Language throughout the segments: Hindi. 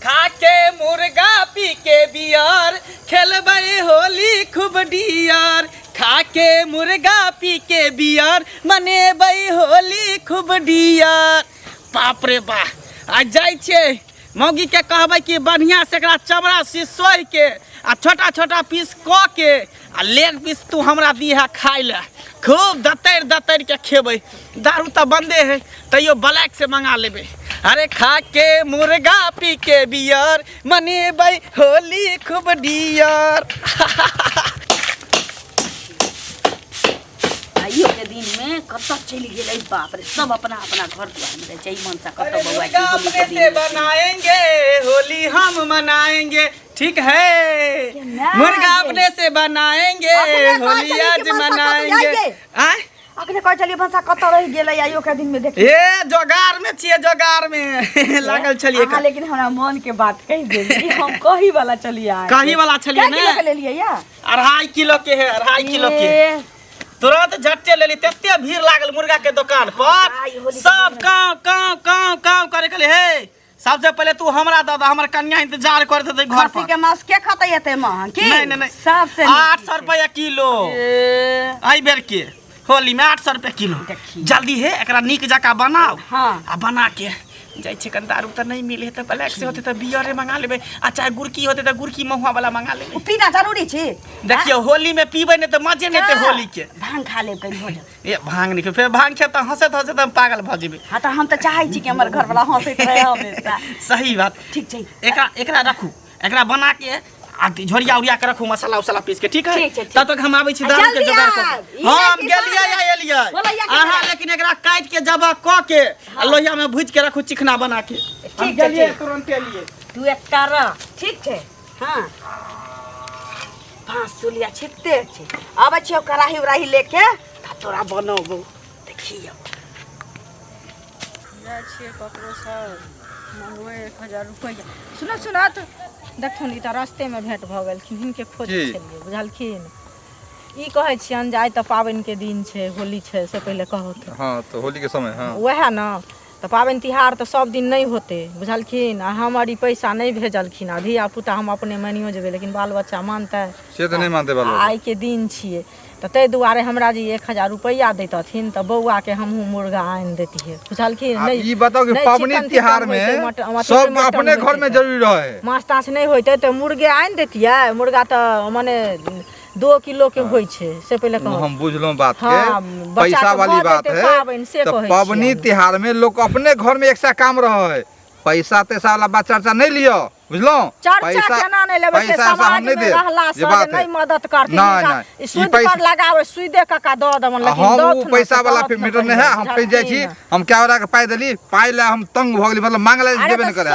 खा के मुर्गा पी के बियर खेलबै होली खूब डियर। खा के मुर्गा पी के बियर मनेबै होली खूब डियर। बाप रे बा आज जाइ छे मौगी के कहबै कि बढ़िया से एकरा चमड़ा सिसोइ के आ छोटा छोटा पीस क के आ लेग पीस तू हमरा दिहा खाइ ले। खूब दतर के खेबै। दारू तो बंदे है तैयो ब्लैक से मंगा लेबै। अरे खा के मुर्गा पी के बियर मनेबै होली खूब डियर। आइयो के दिन में कत्ता चली गेलै बाप रे सब अपना अपना घर द्वार में रहै मनसा कत्ता बउआ की होली के दिन बनाएंगे होली हम मनाएंगे ठीक है। मुर्गा अपने से बनाएंगे होली आज मनाएंगे। आय अखने कह चलिए भंसा कत्ता रह गेलै आइयो के दिन में देख ए जोगार में छिए जोगार में लागल छलिए हां लेकिन हमरा मन के बात कह देली हम कही वाला चलिए कही वाला छलिए ना किलो के ले लिए या 2.5 किलो के है 2.5 किलो के तुरंत झट्टे ले ली। तत्ते भीड़ लागल मुर्गा के दुकान पर सब काम करे के हे। सबसे पहले तू हमरा दादा हमर कन्या इंतजार करत है घर पर के मांस के खाता एते मां की नहीं सबसे 800 रुपया किलो आई बेर के होली में 800 रुपया किलो। जल्दी है एकरा नीक जका बनाओ आ बना के जाय छे कन दारू त नहीं मिले त ब्लैक से होते त बियर मंगा लेबे आ चाहे गुरकी होते त गुरकी महुआ वाला मंगा लेबे। पीना जरूरी छे देखियो होली में पीबे ने त मजे ने ते होली के भांग खा लेब कहीं हो जा ए भांग नहीं फिर भांग खे त हंसत हम पागल भ जेबे। हां त हम त चाहै छी कि हमर घर वाला हंसैत रहे हमेशा। सही बात ठीक छै। एकरा रखू एकरा बना के आ झोरिया उरिया के रखू मसाला उसाला पीस के ठीक है। तब तक हम आबै छी दारू के जुगाड़ कर। हम गेलिए या एलिए आहा लेकिन एकरा काट के जबा क के लोहिया में भूज के रखू चिकना बना के ठीक गेलिए तुरंत लिए तू एक कर ठीक छै। हां पांच सुलिया छिते छै आबै छियो कढ़ाई उराही लेके त तोरा बनोबो देखियो जा छिए ककरो सर मंगवे 1000 रुपया। सुना त देखथुन ई त रास्ते में भेंट भ गेलखिन हिनके खोज छलिए बुझलखिन। ई कहै छियन जाय त पाबन के दिन छै होली छै से पहले कहत। हां तो होली के समय हां वह ना त पाबन तिहार त सब दिन नहीं होते बुझलखिन। आ हमर ई पैसा नहीं भेजलखिन आ धिया पुता हम अपने मानियो जेबे लेकिन बाल बच्चा मानते से त नहीं मानते बाल बच्चा। आई के दिन छिए त तै दुआरे हमरा जी 1000 रुपया देतथिन त बौआ के हमहू मुर्गा आन देतिए बुझलखिन। नहीं ई बताओ कि पाबनी तिहार में सब अपने घर में जरूरी रहे माछ ताछ नहीं होते त मुर्गे आन देतिए। मुर्गा त माने 2 किलो के होई छे से पहले कहो हम बुझलो बात के पैसा वाली बात है। तो पाबनी तिहार में लोग अपने घर में एक्स्ट्रा काम रहे पैसा तैसा वाला बात चर्चा नहीं लियो बुझलो। पैसा केना नहीं लेबे से समाज में रहला से नहीं मदद करती नहीं सुई पर लगावे सुई दे का द दमन लेकिन हम पैसा वाला पे मीटर नहीं है। हम पे जाई छी हम क्या वाला के पाई देली पाई ले हम तंग भ गेली मतलब मांगले देबे नहीं करे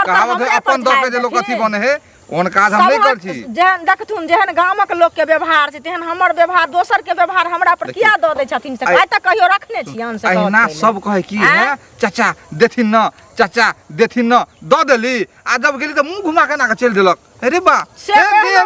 कहावत है अपन दो के जे लोग अथी बने है ओन काज हम नहीं कर छी। जेहन देखथुन जेहन गामक लोग के व्यवहार छै तेहन हमर व्यवहार दोसर के व्यवहार हमरा पर किया द दे छथिन से आइ तक कहियो रखने छी अन से ना सब कहे की है चाचा देथिन न चाचा देथिन न द देली आ जब गेली त मुंह घुमा के ना के चल देलक। अरे बा से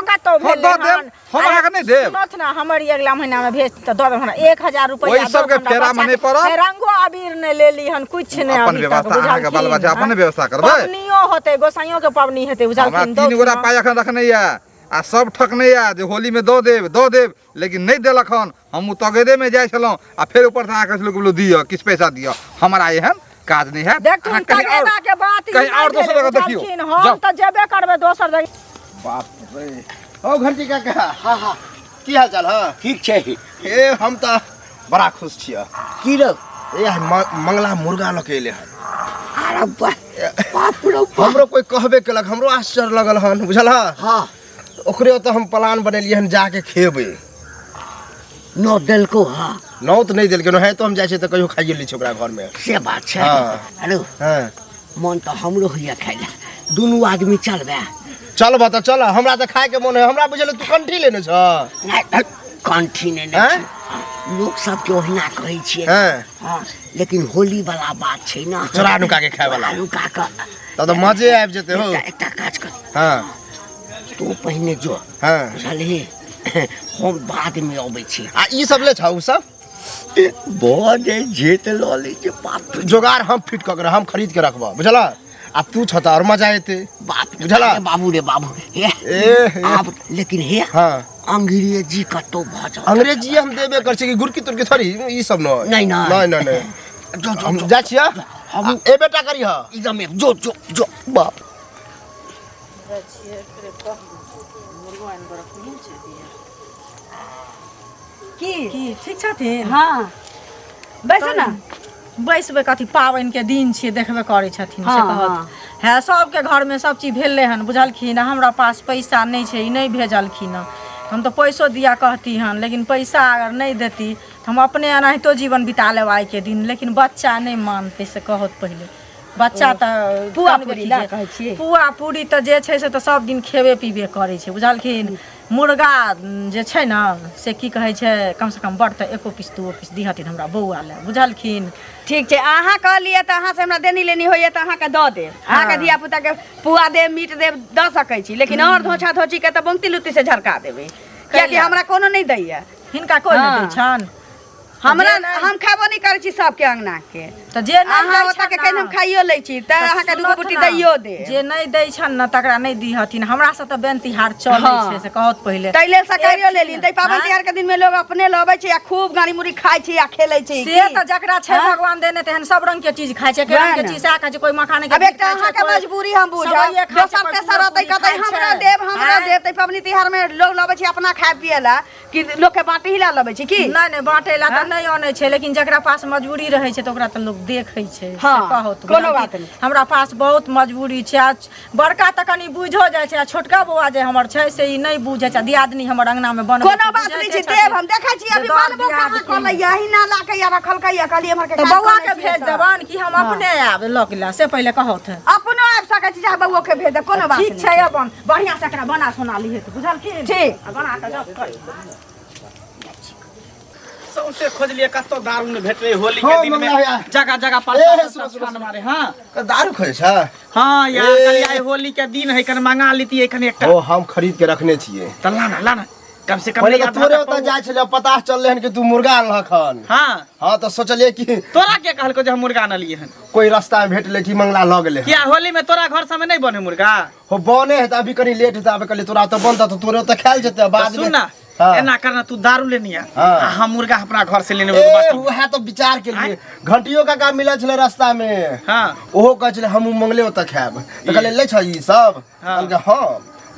का तो भेले हम आके नहीं देब सुनत ना हमर अगला महीना में भेज त द दे हमरा 1000 रुपया ओइ सब के फेरा मने पर रंगो अबीर ने लेली हन कुछ ने अपन व्यवस्था आहा के बाल बच्चा अपन व्यवस्था करबे पबनियो होते गोसाइयों के पबनी हेते बुझलखिन। 3 गोरा पाई अखन रखने या आ सब ठकने या जे होली में दो देब लेकिन नहीं देलक हन। हम तगेदे में जाय छलो आ फिर ऊपर से आके लोग बोलो दियो किस पैसा दियो हमरा एहन काज नहीं है। देखथुन तगेदा के बात कहीं और दोसर जगह देखियो हम त जेबे करबे दोसर जगह। बाप रे ओ घंटी काका हां की हाल चाल ह ठीक छै। ए हम त बड़ा खुश छियै की रे ए मंगला मुर्गा लके एले हन। अरे बाप रे हमरो कोई कहबे केलक हमरो आश्चर्य लगल हन बुझल ह। हां ओकरे त हम प्लान बनेलिए हन जाके खेबे नो देलको हां नौ त नहीं देलके न है तो हम जाय छै त कहियो खाइए लै छै ओकरा घर में से बात छै। हेलो हां मन त हमरो होइया खाइला दुनू आदमी चलबे चलबा त चल हमरा त खाए के मन है हमरा बुझल तू कंठी लेने छ नहीं कंठी ने लोग सब के ओहिना कहै छियै हां लेकिन होली वाला बात छै ना चोरा नुका के खाए वाला नुका के त मजे आबि जेते हो। एकटा काज कर हां तू पहिने जो हां चलही हम बाद में आबै छी आ ई सब ले छौ सब बहुत जेत लॉली के पाप जोगार हम फिट क के हम खरीद के रखबा बुझला आ तू छ त और मजा आते बाप बुझला? अरे बाबू रे बाबू हे ए आप लेकिन हे हाँ अंग्रेजी कतो भज अंग्रेजी हम देबे कर छी कि गुरकी तुरकी थोड़ी ई सब न नहीं ना नहीं जो हम जा छिया हम ए बेटा करी ह एकदम जो बाप की ठीक छथिन हाँ बैसो ना बैसबै कथी पाबनि के दिन छियै देखबे करै छथिन से हाँ, कहत है सबके घर में सब चीज भेलै हन बुझलखिन हमरा पास पैसा नहीं छै ई नहीं भेजलखिन हन हम तो पैसो दिया कहती हन लेकिन पैसा अगर नहीं देती तो हम अपने एनाहितो जीवन बिता लेब आइ के दिन लेकिन बच्चा नहीं मानते से कहत पहले बच्चा तो पुआ पूरी ला कहै छियै पुआ पूरी तो जे छै से तो सब दिन खेबे पीबे करै छै बुझलखिन मुर्गा जे छै ने से की कहै छै कम से कम बड़ तऽ एको पीस दूओ पीस दिहथिन हमरा बौआ लए बुझलखिन ठीक छै अहाँ कहलियै तऽ अहाँ से हमरा देनी लेनी होइए तऽ अहाँके दऽ देब अहाँके धिया पुता के पुआ देब मीट देब दऽ सकै छी लेकिन और धोछा धोची के तऽ बंगती लुत्ती से झरका देबै कियाकि हमरा कोनो नहीं दैया हिनका कोई नहीं दै छन हमरा हम खाबो नहीं करै छी सबके अंगना के तऽ जे नहीं अहाँ ओतऽ के कहीं हम खाइयो लै छी तऽ अहाँके दूगो बुटी दैयो दे जे नहीं दै छन न तकरा नहीं दिहथिन हमरा से तऽ बेन तिहार चलै छै से कहत पहिले तैले सकारियो ले ली तै पाबनि तिहार के दिन में लोग अपने लबै छै आ खूब गाड़ी मुड़ी खाइ छै आ खेलै छै से तऽ जकरा छै भगवान देने तेहन सब रंग के चीज खाइ छै के रंग के चीज से खाइ छै कोई मखाने के अब एकटा अहाँके मजबूरी हम बुझब दोसर तेसर अतै कहतै हमरा देब तै पाबनि तिहार में लोग लबै छै अपना खाय पिए ला कि लोग के बाटी हिला लबै छै की नहीं बाटे ला तऽ नहीं आनै छै लेकिन जकरा पास मजबूरी रहै छै तऽ ओकरा तऽ लोग देखै छै से हाँ, कहत कोनो बात नहीं हमरा पास बहुत मजबूरी छै आ बड़का तऽ कनी बुझो जाइ छै आ छोटका बौआ जे हमर छै से ई नहीं बुझै छै दियादनी हमर अंगना में बनबै कोनो बात नहीं छै देब हम देखै छी अभी बनबो कहाँ कहलै यही ना ला के या रखल के या कहली हमर के तऽ बौआ के भेज देबन कि हम अपने आब लक ला से पहिले कहत अपनो आबि सकै छी चाहे बौआ के भेज दे कोनो बात ठीक छै अपन बढ़िया से एकरा बना सोना लिहे तऽ बुझलखिन ठीक आ बना के जब कर सौंसे खोजलिए कतो दारू ने भेटले होली हाँ, के दिन में मंगला यार। जगह जगह ए, पर सुनो, सुनो, सुनो। मारे हां दारू खोज छ हां यार ए। कल आई होली के दिन है कन मंगा लीती कन एकटा ओ हम खरीद के रखने छिए त लाना कम से कम पहले ले तो तोरे ओतऽ जाय छले पता चलले हन कि तू मुर्गा आनलखन हां हां तो सोचलिए कि तोरा के कहलको जे हम मुर्गा न लिए हन कोई रास्ता में भेटले कि मंगला ल गेले क्या होली में तोरा घर सब में नहीं बने मुर्गा हो बने है त अभी कनी लेट है त अबे कहले तोरा तो बनता तो तोरे ओतऽ खाइल जते बाद में सुन ना हाँ। एना करना तू दारू लेनी है हाँ। हम मुर्गा अपना घर से लेने ए बात वो है तो विचार के लिए घंटियों का काम मिला छले रास्ता में हां ओहो कह छले हम मंगले ओतऽ खाब त कहले ले छ ई सब हाँ। कहले हां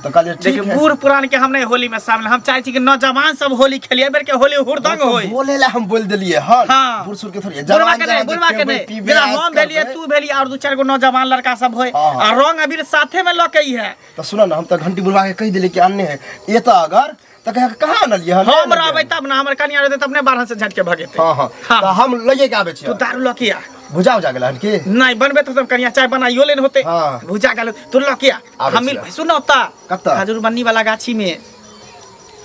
तो कहले ठीक देखिए है बूढ़ पुरान के हम नहीं होली में शामिल हम चाहे छी कि नौजवान सब होली खेलिए बेर के होली हुड़दंग होई बोले ला हम बोल देलिए हां हाँ। बूढ़ सूढ़ के थोड़ी बुढ़वा के नहीं जेना हम भेलिए तू भेली और दो चार गो नौजवान लड़का सब होय हाँ, हाँ। आ रंग अबीर साथे में लकई है तो सुनो ना हम तो घंटी बुलवा के कह दिले कि आने है ये तो अगर तो कहां आनलिए हम रहबै तब ना हमर कनिया रहते तब ने बाहर से झट के भगेते हां हां हाँ। तो हम लइए के आबे छी तू दारू लकिया बुझाओ जा गेल कि नहीं बनबे तो कनिया चाय बनाइयो लेन होते हाँ। भुजा गेल तू लकिया आबै हम मिल छियै। सुनो ता कत्ता? खजूर बन्नी वाला गाछी में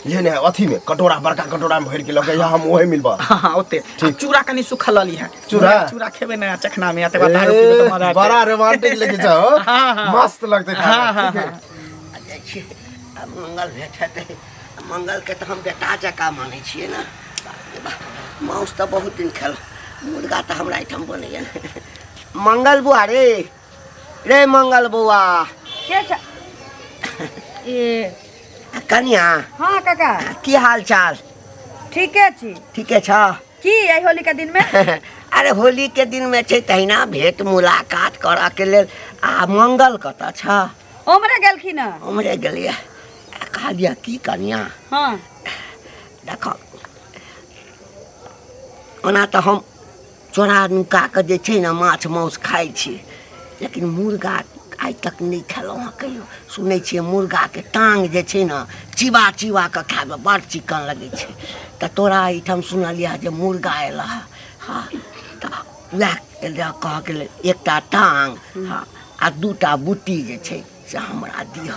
ये ने अथी में कटोरा बड़का कटोरा में भर के लगे हम ओहे मिलबा हां ओते चूड़ा कनी सुखल लली है चूड़ा खेबे ना चखना में आते दारू पीबे तो मजा बड़ा रोमांटिक लेके जाओ हाँ, हाँ। मस्त लगते हाँ, हाँ, खाना हाँ। देखिए अब मंगल भेटते मंगल के तो हम बेटा जका माने छिए ना माउस तो बहुत दिन खेल मुर्गा तो हमरा आइटम बनैया मंगल बुआ रे मंगल बुआ के छ ए कनिया हां काका की हाल चाल ठीके छी ठीके छ की आई होली के दिन में अरे होली के दिन में छै तहिना भेंट मुलाकात करऽ के लेल आ मंगल कतऽ छ उमरे गेलखिन न उमरे गेलिए कहलिए की कनिया हां देखो ओना तऽ हम चोरा नुका के जे छै ने माछ माउस खाइ छी लेकिन मुर्गा आइ तक नहीं खेलहुँ हँ कहियो सुनै छियै मुर्गाके टाँग जे छै ने चिबा चिबा कऽ खायमे बड़ चिकन लगै छै तऽ तोरा एहिठाम सुनलिए जे मुर्गा अयला हाँ तऽ वएह कह गेल एकटा टाँग हाँ आ दूटा बुट्टी जे छै से हमरा दिह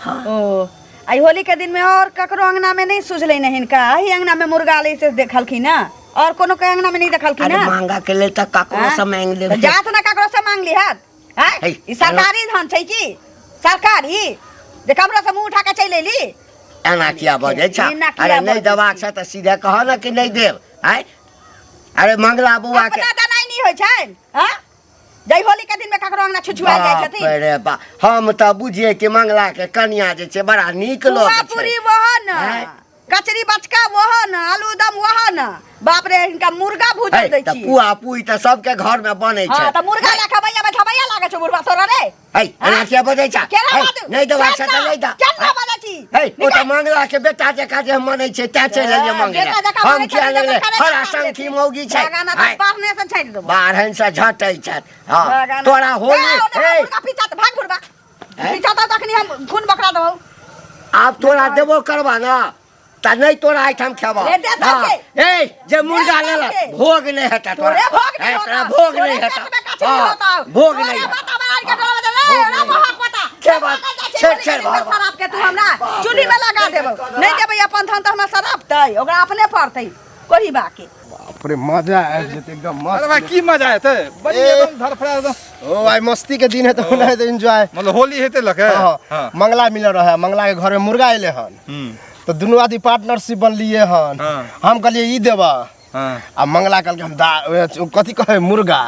हाँ ओ आई होली के दिन में और ककरो अंगना में नहीं सुझले न हिनका ही अंगना में मुर्गा ले से देखलखिन ना और कोनो के अंगना में नहीं देखलखिन अरे ना मांगा के लेल तऽ ककरो से मांग लेबै जात ना ककरो से मांग लिहत हैं ई सरकारी धन छै की सरकारी जे कमरा से मुंह उठा के चलि एली एना किया बजै छ एना किया अरे नहीं बजै देबाक छै तऽ सीधे कह न कि नहीं देब हैं अरे मंगला बुआ के अपना दनाई नहीं होय छै हां जय होली के दिन में ककरो अंगना छुछुआ जाय बाप छथिन रे बा हम त बुझिए कि मंगला के कन्या जे छै बड़ा नीक लोग पुआ छै पूरी वह न हैं? कचरी बचका वह न आलू दम वह न बाप रे इनका मुर्गा भूजल दै त छी पुआ पुई त सबके घर में बनै छै हां त मुर्गा ला खबैया में खबैया लागे छ बुढ़वा तोरा रे है एना के बजै छ केना बाजू नहीं दवा से त नहीं द केना बाजै छी है ओ त मंगला के बेटा जे काजे हम मानै छै ता चलि लेलिए मंगला हम किया लेले हरा संखी मौगी छै गाना त पारने से छाड़ि देबो बाहरन से झटै छ हां तोरा होली हे पीछा त भाग बुढ़वा पीछा त तखनी हम खून बकरा देबो आप तोरा देबो करबा ना त नहीं तोरा आइटम खेबा ए जे मुर्गा लेला भोग नहीं हेता तोरा तोरा भोग नहीं हेता भोग नहीं के बात छेड़ भाग शराब के तू हमरा चुनी में लगा देबो नहीं देबे अपन धन त हमरा शराब तै ओकरा अपने पड़तै कोही बाके बाप रे मजा आ जेते एकदम मस्त अरे भाई की मजा है ते बड़ी एकदम धड़फड़ा एकदम ओ भाई मस्ती के दिन है तो ना है एंजॉय मतलब होली हेते लगे हां मंगला मिल रहा है मंगला के घर में मुर्गा आइले हन तो दोनों आदमी पार्टनरशिप बन लिए हन हम कहलिए ई देबा आ मंगला कहल के हम कथी कहे मुर्गा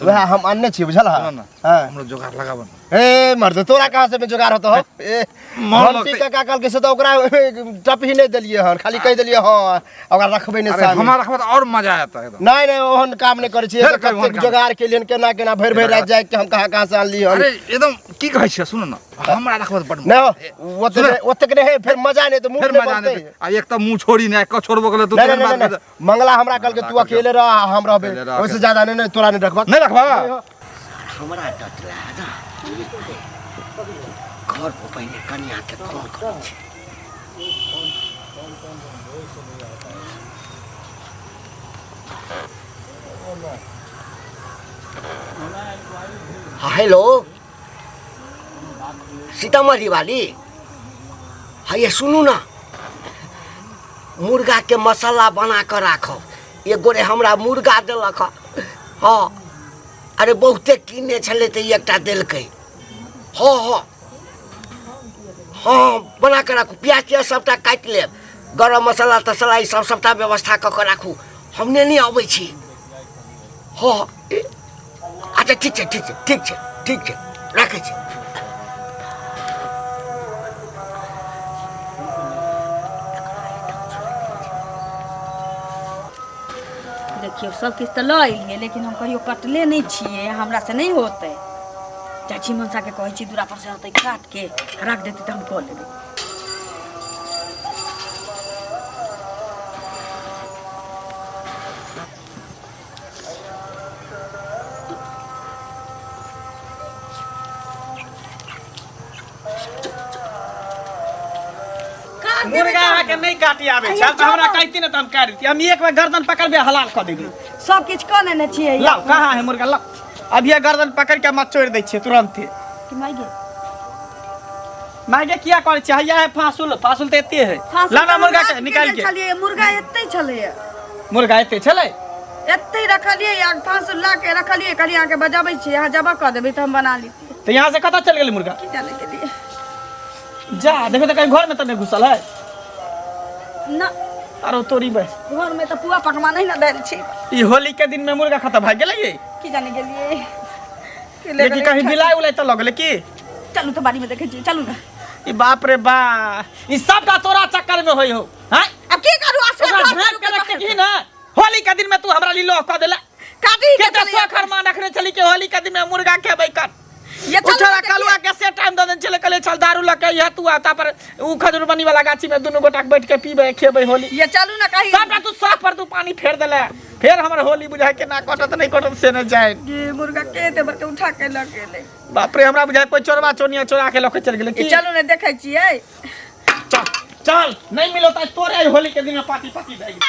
वह हम अन्ने छी बुझल हां हमरो जोगार लगाबन ए मर्द तोरा कहां से में जोगार होतो हो ए मोहल्ती का कहल के से तो ओकरा टप ही नहीं देलिए हन खाली कह देलिए हां ओकरा रखबे नहीं सामने हमारा रखबा तो और मजा आता है एकदम नहीं नहीं ओहन काम नहीं करे छी कते जोगार के लिए केना केना भर भर रात जाए के हम कहां से आन ली हन अरे एकदम की कहै छै सुन न हमरा रखबा तो बड़ नहीं ओते के नहीं फिर मजा नहीं तो मुंह फिर नहीं मजा बनते नहीं आ एक तो मुंह छोड़ी नहीं क छोड़बो गेले तो नहीं नहीं नहीं मंगला हमरा कहल के तू अकेले रह हम रहबे ओसे ज्यादा नहीं तोरा नहीं रखबा नहीं रखबा हमरा डटला ना घर पर पहले कन्या के फोन करै छी हाँ हेलो सीतामढ़ी वाली हाँ ये सुनू ना मुर्गा के मसाला बना कर राखो एक गोरे हमरा मुर्गा देलक हाँ अरे बहुते कीने छले तो एकटा देलकै हाँ हाँ हाँ बना कर राखू प्याज तियाज सबटा काटि लेब गरम मसाला तसला ई सब सबटा व्यवस्था कऽ के राखू हमने नहीं अबै छी हाँ अच्छा ठीक छै ठीक छै ठीक छै ठीक छै राखै छी देखियो सब किछ त ल एलिए लेकिन हम कहियो कटले नहीं छिए हमरा से नहीं होते चाची मनसा के कहै छी दूरा पर से होतै काट के रख देते त हम क लेबै मुर्गा के नहीं काटी आवे छ त हमरा कहती न त हम काट देती हम एक बार गर्दन पकड़बे हलाल क देबे सब किछ क ने छिए लाओ कहां है मुर्गा लाओ अब ये गर्दन पकड़ के मत छोड़ दै छिए तुरंत कि माइगे मागे किया करे चाहिए है फासुल फासुल त एते है लाना मुर्गा के निकाल के खाली मुर्गा एते छले मुर्गा एते छले एते रखलिए या फांसुल ला के रखलिए कली आके बजाबै छी यहां जब क देबै त हम बना लेती तो यहां से कता चल गेल मुर्गा की जाने के लिए जा देखो तो कहीं घर में तो नहीं घुसल है ना अरे तोरी बस घर में तो पुआ पकवा नहीं ना देल छी ई होली के दिन में मुर्गा खत्म भ गेलै ये की जाने के लिए लेकिन कहीं बिलाई उलाई तो लगले की चलू तो बाड़ी में देखे छी चलू ना ई बाप रे बा ई सबटा तोरा चक्कर में होई हो हैं अब की करू भेंट के रख की ना होली के दिन में तू हमरा लीलो क देला काटी के तो सोखर मान रखने चली के होली के दिन में मुर्गा खेबै कर ये उछरा कलुआ के से टाइम दे चले कले चल दारू लके यह तू आता पर उ खजूर बनी वाला गाछी में दोनों गोटा बैठ के पीबे खेबै होली ये चलू ना कहीं सबटा तू शौक पर तू पानी फेर देले फिर हमर होली बुझाय के ना कटत नहीं कटत से न जाए ये मुर्गा के दे बके उठा के लगे बाप रे हमरा बुझाय कोई चोरवा चोनिया चोरा के लके चल गेले की चलू ना देखे छिए चल चल नहीं मिलो त तोरे होली के दिन में पार्टी देगी